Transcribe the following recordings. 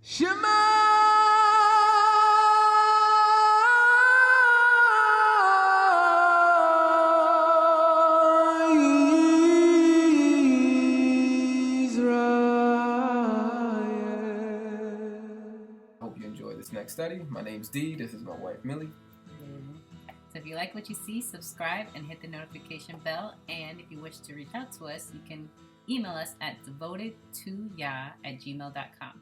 Shema Israel. Hope you enjoy this next study. My name's Dee. This is my wife, Millie. So if you like what you see, subscribe and hit the notification bell. And if you wish to reach out to us, you can email us at devotedtoyah@gmail.com.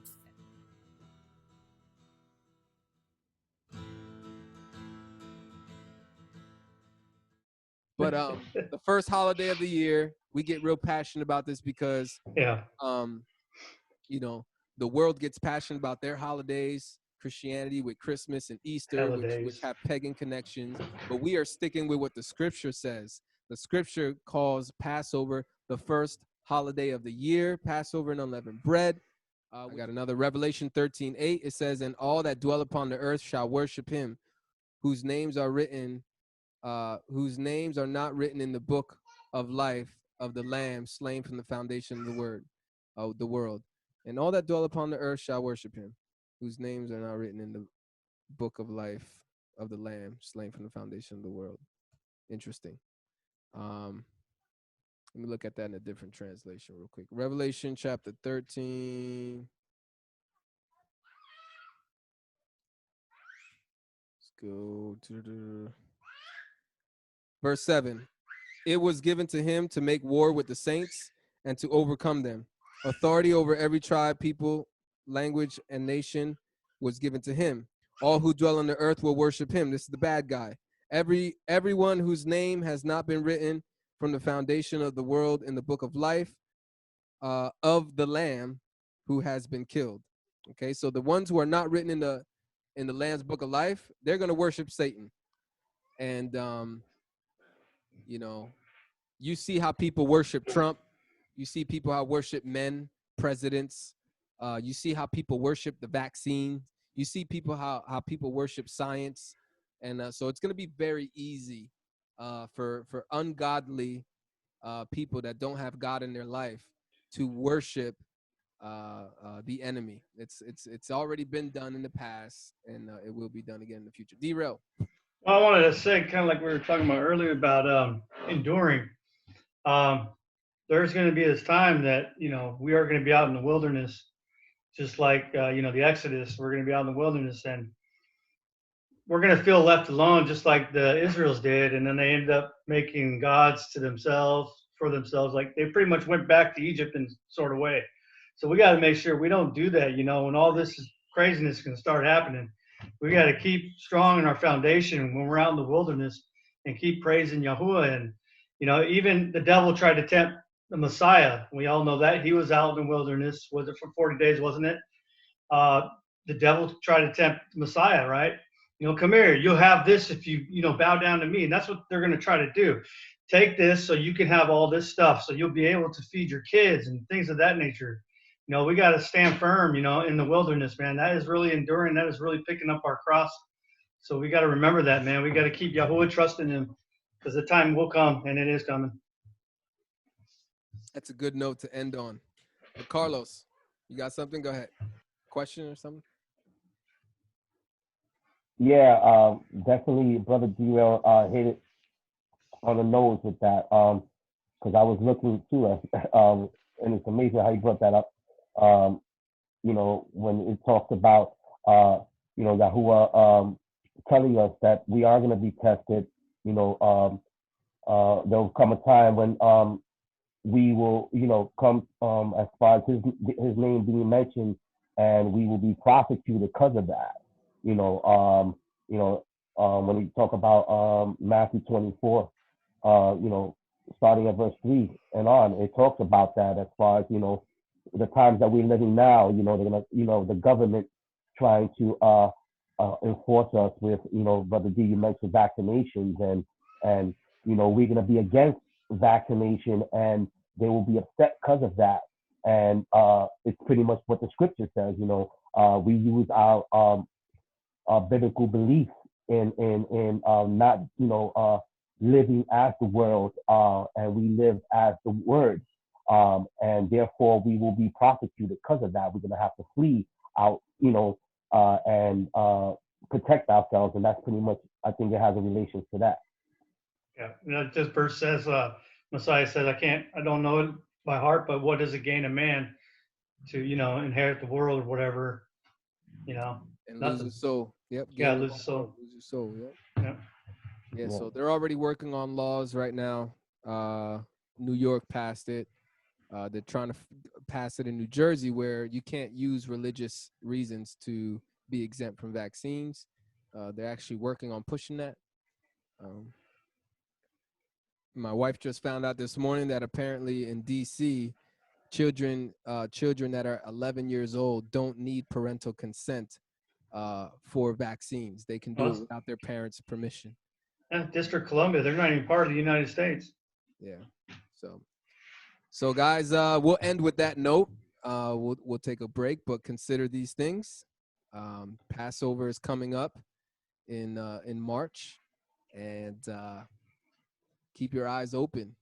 But the first holiday of the year, we get real passionate about this because you know, the world gets passionate about their holidays, Christianity with Christmas and Easter, which have pagan connections. But we are sticking with what the scripture says. The scripture calls Passover the first holiday of the year, Passover and unleavened bread. We got another Revelation 13:8. It says, "And all that dwell upon the earth shall worship him, whose names are not written in the book of life of the Lamb slain from the foundation of the world. And all that dwell upon the earth shall worship him, whose names are not written in the book of life of the Lamb slain from the foundation of the world." Interesting. Let me look at that in a different translation real quick. Revelation chapter 13. Let's go to the verse 7. "It was given to him to make war with the saints and to overcome them. Authority over every tribe, people, language, and nation was given to him. All who dwell on the earth will worship him." This is the bad guy. Everyone whose name has not been written from the foundation of the world in the book of life of the Lamb who has been killed. Okay, so the ones who are not written in the Lamb's book of life, they're going to worship Satan. And you see how people worship Trump. You see people how worship men, presidents. You see how people worship the vaccine. You see people how people worship science. And so it's going to be very easy for ungodly people that don't have God in their life to worship the enemy. It's already been done in the past, and it will be done again in the future. Derail. Well, I wanted to say, kind of like we were talking about earlier about enduring. There's going to be this time that we are going to be out in the wilderness, just like the Exodus. We're going to be out in the wilderness, and we're going to feel left alone, just like the Israels did, and then they end up making gods to themselves for themselves. Like they pretty much went back to Egypt in sort of way. So we got to make sure we don't do that. When all this craziness can start happening, we got to keep strong in our foundation when we're out in the wilderness and keep praising Yahuwah. And even the devil tried to tempt the Messiah. We all know that he was out in the wilderness. Was it for 40 days? Wasn't it? The devil tried to tempt the Messiah, right? Come here, you'll have this if you bow down to me. And that's what they're going to try to do. Take this so you can have all this stuff, so you'll be able to feed your kids and things of that nature. We got to stand firm, in the wilderness, man. That is really enduring. That is really picking up our cross. So we got to remember that, man. We got to keep Yahuwah trusting him, because the time will come, and it is coming. That's a good note to end on. But Carlos, you got something? Go ahead. Question or something? Yeah, definitely, Brother Derail hit it on the nose with that. Because I was looking too, and it's amazing how you brought that up. When it talks about, Yahuwah telling us that we are going to be tested. There'll come a time when we will, come as far as his name being mentioned, and we will be prosecuted because of that. When we talk about Matthew 24, starting at verse 3 and on, it talks about that as far as, the times that we're living now, they're gonna, the government trying to enforce us with, Brother D, you mentioned vaccinations, and we're gonna be against vaccination, and they will be upset because of that. And it's pretty much what the scripture says. We use our biblical belief in not living as the world, and we live as the word, and therefore we will be prosecuted because of that. We're going to have to flee out, and protect ourselves. And that's pretty much, I think it has a relation to that. Yeah, this verse says, Messiah says, I don't know it by heart, but what does it gain a man to, inherit the world or whatever, And nothing. lose his soul. Yep. Yeah, gain the lose whole his soul. world, lose your soul. Yep. Yeah. Yeah. Yeah. So they're already working on laws right now. New York passed it. They're trying to pass it in New Jersey, where you can't use religious reasons to be exempt from vaccines. They're actually working on pushing that. My wife just found out this morning that apparently in DC, children that are 11 years old don't need parental consent for vaccines. They can do it without their parents' permission. District Columbia, they're not even part of the United States. Yeah. So guys, we'll end with that note. We'll take a break, but consider these things. Passover is coming up in March, and keep your eyes open.